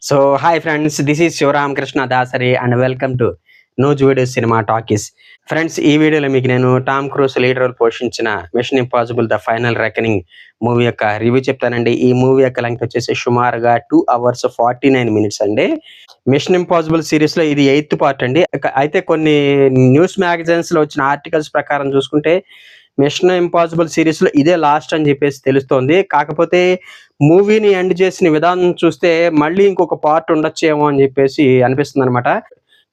So hi friends, this is Sivaramakrishna Dasari and welcome to news video cinema talkies. Friends, ఈ వీడియోలో మీకు నేను Tom Cruise lead role పోషించిన Mission Impossible the Final Reckoning movie యొక్క review చెప్తానండి. ఈ మూవీ యొక్క లెంగ్త్ వచ్చేసి సుమారుగా 2 hours 49 minutes అండి. మిషన్ ఇంపాసిబుల్ సిరీస్ లో ఇది 8th పార్ట్ అండి. అయితే కొన్ని న్యూస్ మ్యాగజైన్స్ లో వచ్చిన ఆర్టికల్స్ ప్రకారం చూసుకుంటే మిషన్ ఇంపాసిబుల్ సిరీస్ లో ఇదే లాస్ట్ అని చెప్పేసి తెలుస్తోంది. కాకపోతే మూవీని ఎండ్ చేసిన విధానం చూస్తే మళ్ళీ ఇంకొక పార్ట్ ఉండొచ్చేమో అని చెప్పేసి అనిపిస్తుంది అనమాట.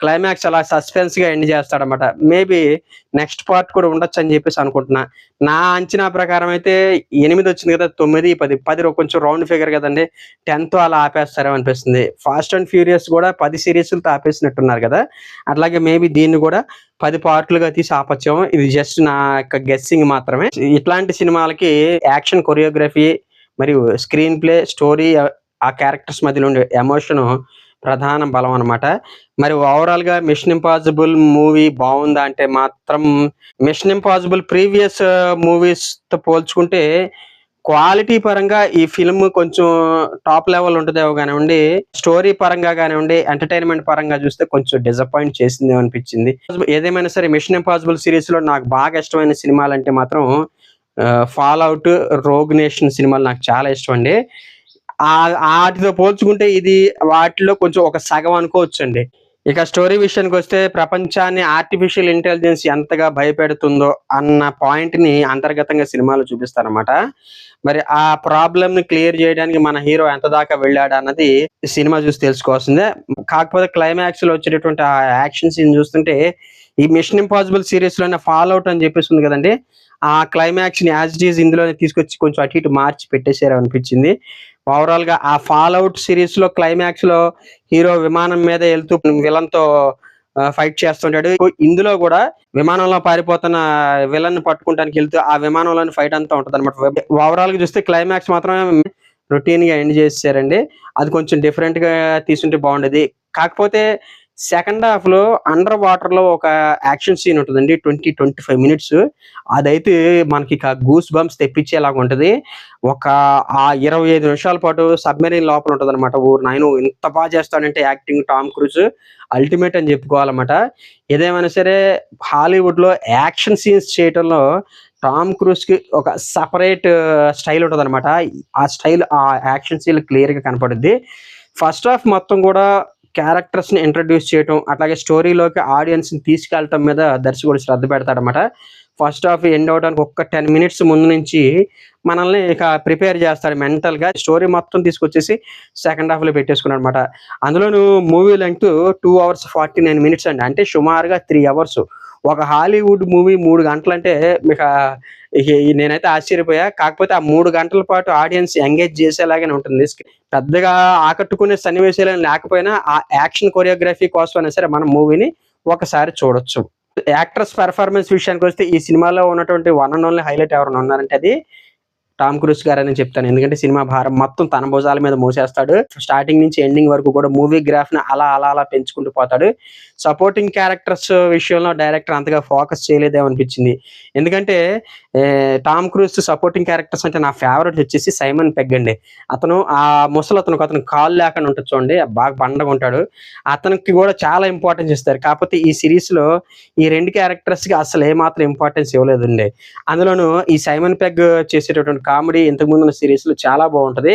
క్లైమాక్స్ అలా సస్పెన్స్ గా ఎండ్ చేస్తాడనమాట. మేబీ నెక్స్ట్ పార్ట్ కూడా ఉండొచ్చు అని చెప్పేసి అనుకుంటున్నా. నా అంచనా ప్రకారం అయితే 8 వచ్చింది కదా, 9, 10 కొంచెం రౌండ్ ఫిగర్ కదండి. 10th అలా ఆపేస్తారేమో అనిపిస్తుంది. ఫాస్ట్ అండ్ ఫ్యూరియస్ కూడా 10 సిరీస్లతో ఆపేసినట్టున్నారు కదా, అట్లాగే మేబీ దీన్ని కూడా 10 పార్ట్లుగా తీసి ఆపొచ్చేమో. ఇది జస్ట్ నా యొక్క గెస్సింగ్ మాత్రమే. ఇట్లాంటి సినిమాలకి యాక్షన్, కొరియోగ్రఫీ మరియు స్క్రీన్ ప్లే, స్టోరీ, ఆ క్యారెక్టర్స్ మధ్యలో ఉండే ఎమోషన్ ప్రధాన బలం అనమాట. మరి ఓవరాల్ గా మిషన్ ఇంపాసిబుల్ మూవీ బాగుందా అంటే మాత్రం మిషన్ ఇంపాసిబుల్ ప్రీవియస్ మూవీస్ తో పోల్చుకుంటే క్వాలిటీ పరంగా ఈ ఫిల్మ్ కొంచెం టాప్ లెవెల్ ఉంటుందేమో కానివ్వండి, స్టోరీ పరంగా కానివ్వండి, ఎంటర్టైన్మెంట్ పరంగా చూస్తే కొంచెం డిసప్పాయింట్ చేసిందేమో అనిపించింది. ఏదేమైనా సరే మిషన్ ఇంపాసిబుల్ సిరీస్ లో నాకు బాగా ఇష్టమైన సినిమాలు అంటే మాత్రం ఫాల్ అవుట్, రోగ్ నేషన్ సినిమాలు నాకు చాలా ఇష్టం అండి. వాటితో పోల్చుకుంటే ఇది వాటిలో కొంచెం ఒక సగం అనుకోవచ్చండి. ఇక స్టోరీ విషయానికి వస్తే ప్రపంచాన్ని ఆర్టిఫిషియల్ ఇంటెలిజెన్స్ ఎంతగా భయపెడుతుందో అన్న పాయింట్ ని అంతర్గతంగా సినిమాలో చూపిస్తారన్నమాట. మరి ఆ ప్రాబ్లమ్ ని క్లియర్ చేయడానికి మన హీరో ఎంత దాకా వెళ్ళాడు అన్నది సినిమా చూసి తెలుసుకోవాల్సిందే. కాకపోతే క్లైమాక్స్ లో వచ్చేటటువంటి ఆ యాక్షన్ సీన్ చూస్తుంటే ఈ మిషన్ ఇంపాసిబుల్ సిరీస్ లోనే ఫాల్ అవుట్ అని చెప్పేసి ఉంది కదండి, ఆ క్లైమాక్స్ ని యాజ్ ఇట్ ఈజ్ ఇందులోనే తీసుకొచ్చి కొంచెం అటు ఇటు మార్చి పెట్టేశారు అనిపించింది. ఓవరాల్ గా ఆ ఫాల్ అవుట్ సిరీస్ లో క్లైమాక్స్ లో హీరో విమానం మీద వెళ్తూ విలన్ తో ఫైట్ చేస్తుంటాడు. ఇందులో కూడా విమానంలో పారిపోతున్న విలన్ పట్టుకుంటానికి వెళ్తూ ఆ విమానంలోని ఫైట్ అంతా ఉంటది అనమాట. ఓవరాల్ గా చూస్తే క్లైమాక్స్ మాత్రం రొటీన్ గా ఎండ్ చేసేసారండి. అది కొంచెం డిఫరెంట్ గా తీసుంటే బాగుండేది. కాకపోతే సెకండ్ హాఫ్ లో అండర్ వాటర్ లో ఒక యాక్షన్ సీన్ ఉంటుందండి, 20-25 minutes. అదైతే మనకి గూస్ బంప్స్ తెప్పించేలాగా ఉంటది. ఒక 25 నిమిషాల పాటు సబ్మెరీన్ లోపల ఉంటది అనమాట. ఊరు నాయన ఎంత బాగా చేస్తాడంటే యాక్టింగ్ టామ్ క్రూజ్ అల్టిమేట్ అని చెప్పుకోవాలన్నమాట. ఏదేమైనా సరే హాలీవుడ్ లో యాక్షన్ సీన్స్ చేయటంలో టామ్ క్రూజ్ కి ఒక సపరేట్ స్టైల్ ఉంటది అనమాట. ఆ స్టైల్ ఆ యాక్షన్ సీన్ క్లియర్ గా కనపడుద్ది. ఫస్ట్ హాఫ్ మొత్తం కూడా క్యారెక్టర్స్ ని ఇంట్రడ్యూస్ చేయటం, అట్లాగే స్టోరీలోకి ఆడియన్స్ ని తీసుకెళ్లటం మీద దర్శకుడు శ్రద్ధ పెడతాడనమాట. ఫస్ట్ హాఫ్ ఎండ్ అవడానికి ఒక్క 10 minutes ముందు నుంచి మనల్ని ఇక ప్రిపేర్ చేస్తాడు మెంటల్ గా. స్టోరీ మొత్తం తీసుకొచ్చేసి సెకండ్ హాఫ్ లో పెట్టేసుకున్నాడు అనమాట. అందులోను మూవీ లెంగ్త్ 2 hours 49 minutes అండి, అంటే సుమారుగా 3 hours. ఒక హాలీవుడ్ మూవీ 3 గంటలు అంటే మీకు నేనైతే ఆశ్చర్యపోయా. కాకపోతే ఆ 3 గంటల పాటు ఆడియన్స్ ఎంగేజ్ చేసేలాగానే ఉంటుంది. పెద్దగా ఆకట్టుకునే సన్నివేశాలు లేకపోయినా ఆ యాక్షన్ కొరియోగ్రఫీ కోసం అయినా సరే మనం మూవీని ఒకసారి చూడొచ్చు. యాక్టర్స్ పెర్ఫార్మెన్స్ విషయానికి వస్తే ఈ సినిమాలో ఉన్నటువంటి వన్ అండ్ ఓన్లీ హైలైట్ ఎవరైనా ఉన్నారంటే అది టామ్ క్రూజ్ గారని చెప్తాను. ఎందుకంటే సినిమా భారం మొత్తం తన భుజాల మీద మోసేస్తాడు. స్టార్టింగ్ నుంచి ఎండింగ్ వరకు కూడా మూవీ గ్రాఫ్ ని అలా అలా అలా పెంచుకుంటూ పోతాడు. సపోర్టింగ్ క్యారెక్టర్స్ విషయంలో డైరెక్టర్ అంతగా ఫోకస్ చేయలేదేమో అనిపించింది. ఎందుకంటే టామ్ క్రూజ్ సపోర్టింగ్ క్యారెక్టర్స్ అంటే నా ఫేవరెట్ వచ్చేసి సైమన్ పెగ్ అండి. అతను ఆ అతను కాల్ లేకుండా ఉంటుంది చూడండి, బాగా బండగా ఉంటాడు. అతనికి కూడా చాలా ఇంపార్టెన్స్ ఇస్తారు. కాకపోతే ఈ సిరీస్ లో ఈ 2 క్యారెక్టర్స్ కి అసలు ఏమాత్రం ఇంపార్టెన్స్ ఇవ్వలేదండి. అందులోనూ ఈ సైమన్ పెగ్ చేసేటటువంటి కామెడీ ఇంతకుముందు ఉన్న సిరీస్ లో చాలా బాగుంటది.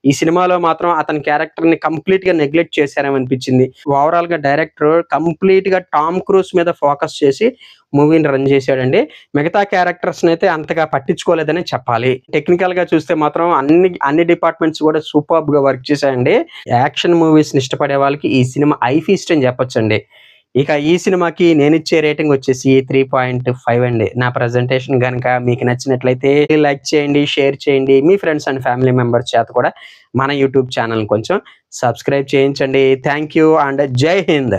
ఈ సినిమాలో మాత్రం అతని క్యారెక్టర్ ని కంప్లీట్ గా నెగ్లెక్ట్ చేశారేమో అనిపించింది. ఓవరాల్ గా డైరెక్టర్ కంప్లీట్ గా టామ్ క్రూజ్ మీద ఫోకస్ చేసి మూవీని రన్ చేశాడండి. మిగతా క్యారెక్టర్స్ అయితే అంతగా పట్టించుకోలేదని చెప్పాలి. టెక్నికల్ గా చూస్తే మాత్రం అన్ని డిపార్ట్మెంట్స్ కూడా సూపర్బ్ గా వర్క్ చేశాయండి. యాక్షన్ మూవీస్ ని ఇష్టపడే వాళ్ళకి ఈ సినిమా ఐ ఫీస్ట్ అని చెప్పొచ్చండి. ఇక ఈ సినిమాకి నేను ఇచ్చే రేటింగ్ వచ్చేసి 3.5 అండి. నా ప్రజెంటేషన్ కనుక మీకు నచ్చినట్లయితే లైక్ చేయండి, షేర్ చేయండి. మీ ఫ్రెండ్స్ అండ్ ఫ్యామిలీ మెంబర్స్ చేత కూడా మన యూట్యూబ్ ఛానల్ కొంచెం సబ్స్క్రైబ్ చేయించండి. థ్యాంక్ యూ అండ్ జై హింద్.